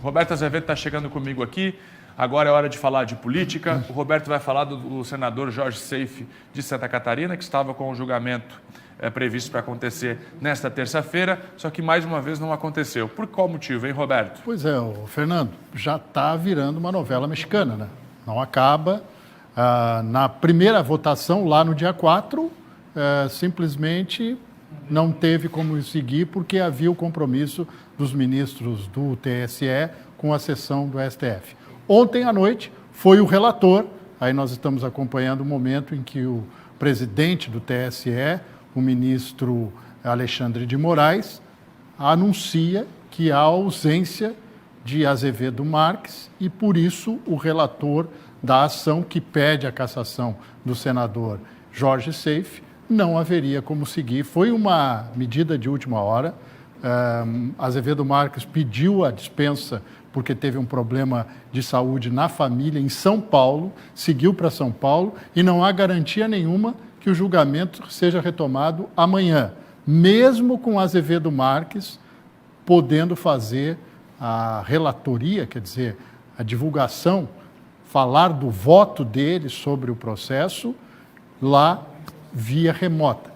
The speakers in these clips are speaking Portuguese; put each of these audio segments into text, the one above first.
Roberto Azevedo está chegando comigo aqui. Agora é hora de falar de política. O Roberto vai falar do senador Jorge Seife de Santa Catarina, que estava com o julgamento previsto para acontecer nesta terça-feira, só que mais uma vez não aconteceu. Por qual motivo, hein, Roberto? Pois é, Fernando, já está virando uma novela mexicana, né? Não acaba. Na primeira votação, lá no dia 4, simplesmente não teve como seguir porque havia o compromisso dos ministros do TSE com a sessão do STF. Ontem à noite foi o relator, aí nós estamos acompanhando o momento em que o presidente do TSE, o ministro Alexandre de Moraes, anuncia que há ausência de Azevedo Marques e, por isso, o relator da ação que pede a cassação do senador Jorge Seife não haveria como seguir. Foi uma medida de última hora. Azevedo Marques pediu a dispensa porque teve um problema de saúde na família em São Paulo, seguiu para São Paulo e não há garantia nenhuma que o julgamento seja retomado amanhã, mesmo com Azevedo Marques podendo fazer a relatoria, quer dizer, a divulgação, falar do voto dele sobre o processo lá via remota.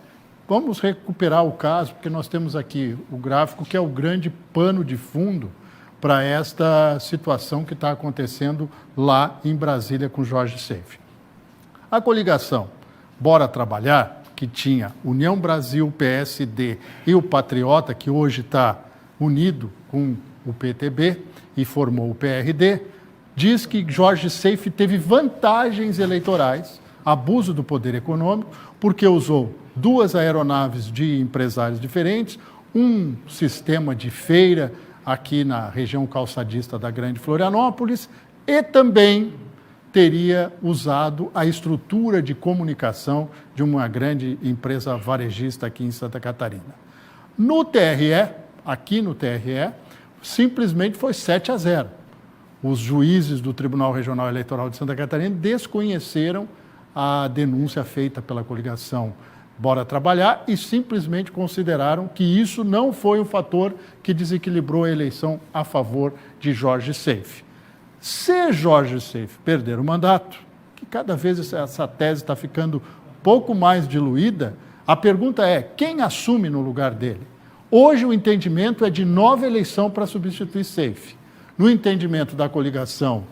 Vamos recuperar o caso, porque nós temos aqui o gráfico que é o grande pano de fundo para esta situação que está acontecendo lá em Brasília com Jorge Seife. A coligação Bora Trabalhar, que tinha União Brasil, PSD e o Patriota, que hoje está unido com o PTB e formou o PRD, diz que Jorge Seife teve vantagens eleitorais, abuso do poder econômico, porque usou 2 aeronaves de empresários diferentes, um sistema de feira aqui na região calçadista da Grande Florianópolis e também teria usado a estrutura de comunicação de uma grande empresa varejista aqui em Santa Catarina. No TRE, aqui no TRE, simplesmente foi 7-0. Os juízes do Tribunal Regional Eleitoral de Santa Catarina desconheceram a denúncia feita pela coligação Bora Trabalhar e simplesmente consideraram que isso não foi o fator que desequilibrou a eleição a favor de Jorge Seife. Se Jorge Seife perder o mandato, que cada vez essa tese está ficando pouco mais diluída, a pergunta é, quem assume no lugar dele? Hoje o entendimento é de nova eleição para substituir Seife. No entendimento da coligação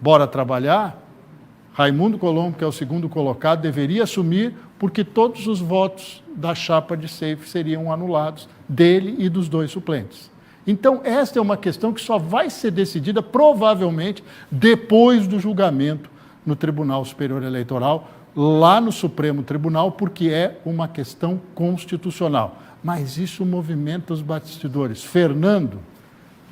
Bora Trabalhar, Raimundo Colombo, que é o segundo colocado, deveria assumir porque todos os votos da chapa de Seife seriam anulados, dele e dos 2 suplentes. Então, esta é uma questão que só vai ser decidida, provavelmente, depois do julgamento no Tribunal Superior Eleitoral, lá no Supremo Tribunal, porque é uma questão constitucional. Mas isso movimenta os bastidores. Fernando,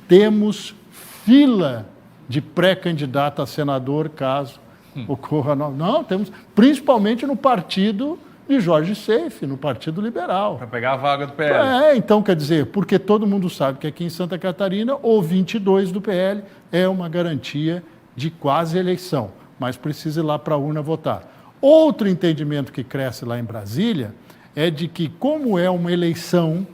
temos fila de pré-candidato a senador, caso ocorra. Não, temos, principalmente no partido de Jorge Seife, no Partido Liberal. Para pegar a vaga do PL. Então, quer dizer, porque todo mundo sabe que aqui em Santa Catarina o 22 do PL é uma garantia de quase eleição, mas precisa ir lá para a urna votar. Outro entendimento que cresce lá em Brasília é de que, como é uma eleição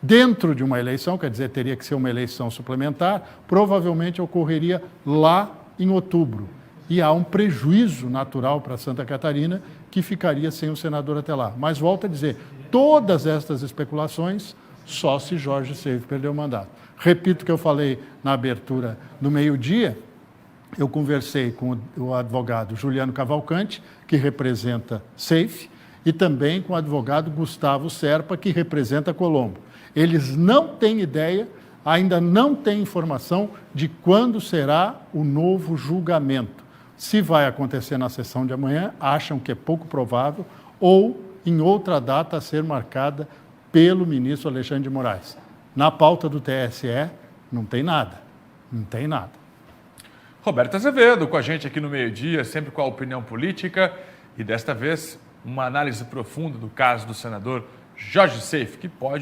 dentro de uma eleição, quer dizer, teria que ser uma eleição suplementar, provavelmente ocorreria lá em outubro. E há um prejuízo natural para Santa Catarina que ficaria sem o senador até lá. Mas volto a dizer, todas estas especulações só se Jorge Seife perder o mandato. Repito o que eu falei na abertura do meio-dia, eu conversei com o advogado Juliano Cavalcante, que representa Seife, e também com o advogado Gustavo Serpa, que representa Colombo. Eles não têm ideia, ainda não têm informação de quando será o novo julgamento. Se vai acontecer na sessão de amanhã, acham que é pouco provável, ou em outra data a ser marcada pelo ministro Alexandre de Moraes. Na pauta do TSE, não tem nada. Não tem nada. Roberto Azevedo com a gente aqui no meio-dia, sempre com a opinião política, e desta vez uma análise profunda do caso do senador Jorge Seife, que pode